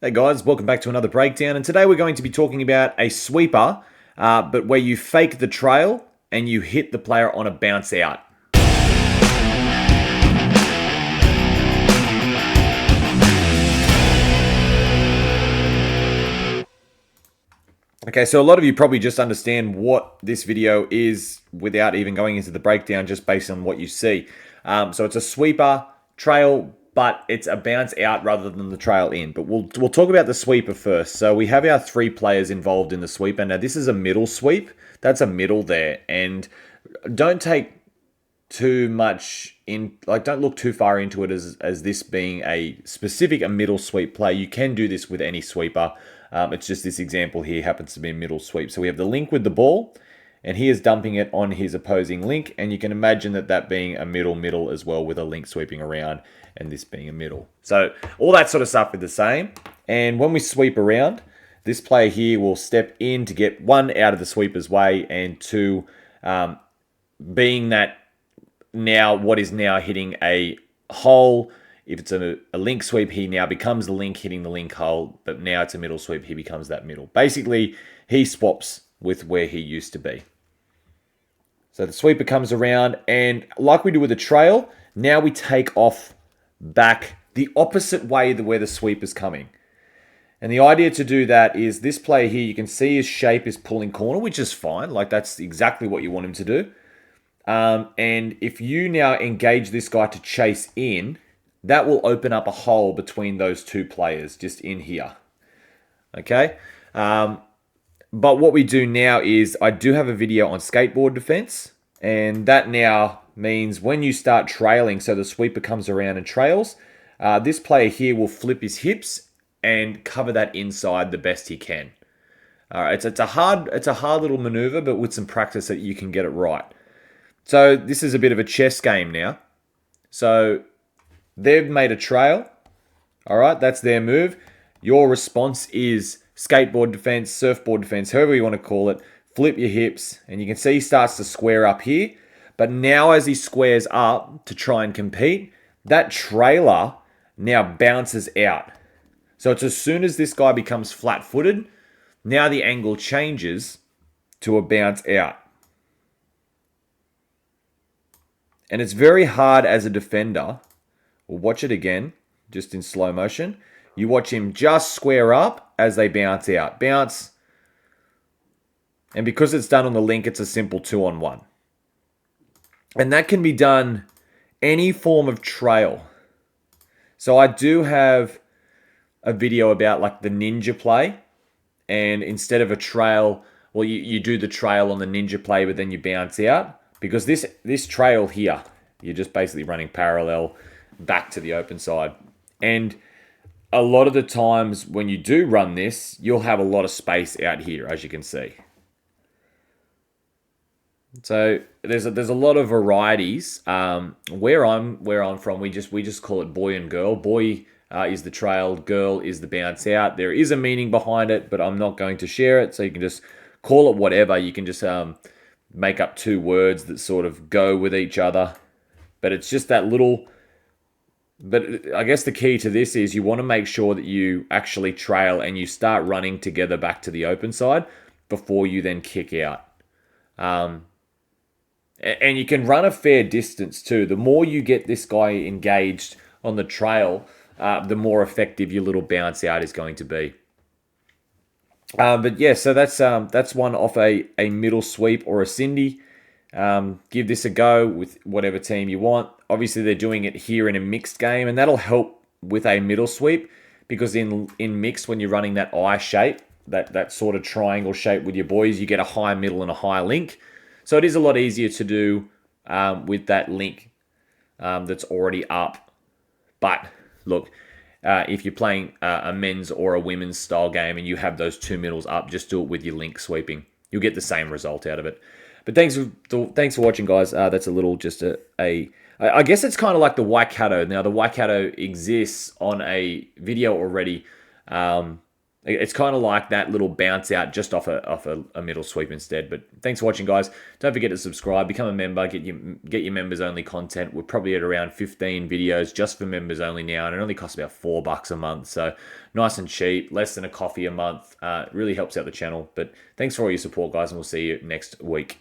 Hey guys, welcome back to another breakdown, and today we're going to be talking about a sweeper, but where you fake the trail and you hit the player on a bounce out. Okay, so a lot of you probably just understand what this video is without even going into the breakdown, just based on what you see. So it's a sweeper trail, but it's a bounce out rather than the trail in. But we'll talk about the sweeper first. So we have our 3 players involved in the sweeper. Now this is a middle sweep. That's a middle there, and don't take too much in, like, don't look too far into it as this being a middle sweep play. You can do this with any sweeper. It's just this example here happens to be a middle sweep. So we have the link with the ball, and he is dumping it on his opposing link, and you can imagine that being a middle as well, with a link sweeping around and this being a middle. So all that sort of stuff is the same. And when we sweep around, this player here will step in to get 1 out of the sweeper's way, and 2, being that now what is now hitting a hole. If it's a link sweep, he now becomes the link hitting the link hole, but now it's a middle sweep, he becomes that middle. Basically, he swaps with where he used to be. So the sweeper comes around, and like we do with the trail, now we take off back the opposite way where the sweep is coming. And the idea to do that is this player here, you can see his shape is pulling corner, which is fine. Like, that's exactly what you want him to do. And if you now engage this guy to chase in, that will open up a hole between those 2 players just in here. Okay? But what we do now is, I do have a video on skateboard defense, and that now means when you start trailing, so the sweeper comes around and trails, this player here will flip his hips and cover that inside the best he can. All right, it's a hard little maneuver, but with some practice that you can get it right. So this is a bit of a chess game now. So they've made a trail. All right, that's their move. Your response is skateboard defense, surfboard defense, however you want to call it. Flip your hips, and you can see he starts to square up here. But now as he squares up to try and compete, that trailer now bounces out. So it's as soon as this guy becomes flat-footed, now the angle changes to a bounce out. And it's very hard as a defender. We'll watch it again, just in slow motion. You watch him just square up as they bounce out. Bounce. And because it's done on the link, it's a simple 2-on-1. And that can be done any form of trail. So I do have a video about, like, the ninja play. And instead of a trail, well, you do the trail on the ninja play, but then you bounce out. Because this trail here, you're just basically running parallel back to the open side. And a lot of the times when you do run this, you'll have a lot of space out here, as you can see. So there's a lot of varieties. Where I'm from, we just call it boy and girl. Boy is the trail, girl is the bounce out. There is a meaning behind it, but I'm not going to share it. So you can just call it whatever. You can just make up 2 words that sort of go with each other. But it's just that little... But I guess the key to this is you want to make sure that you actually trail and you start running together back to the open side before you then kick out. And you can run a fair distance too. The more you get this guy engaged on the trail, the more effective your little bounce out is going to be. But yeah, so that's one off a middle sweep or a Cindy. Give this a go with whatever team you want. Obviously, they're doing it here in a mixed game, and that'll help with a middle sweep, because in mixed, when you're running that I shape, that sort of triangle shape with your boys, you get a high middle and a high link. So it is a lot easier to do with that link that's already up. But look, if you're playing a men's or a women's style game and you have those 2 middles up, just do it with your link sweeping. You'll get the same result out of it. But thanks for watching, guys. That's a little just I guess it's kind of like the Waikato. Now, the Waikato exists on a video already. It's kind of like that little bounce out just off a middle sweep instead. But thanks for watching, guys. Don't forget to subscribe, become a member, get your members only content. We're probably at around 15 videos just for members only now, and it only costs about $4 a month. So nice and cheap, less than a coffee a month. It really helps out the channel. But thanks for all your support, guys, and we'll see you next week.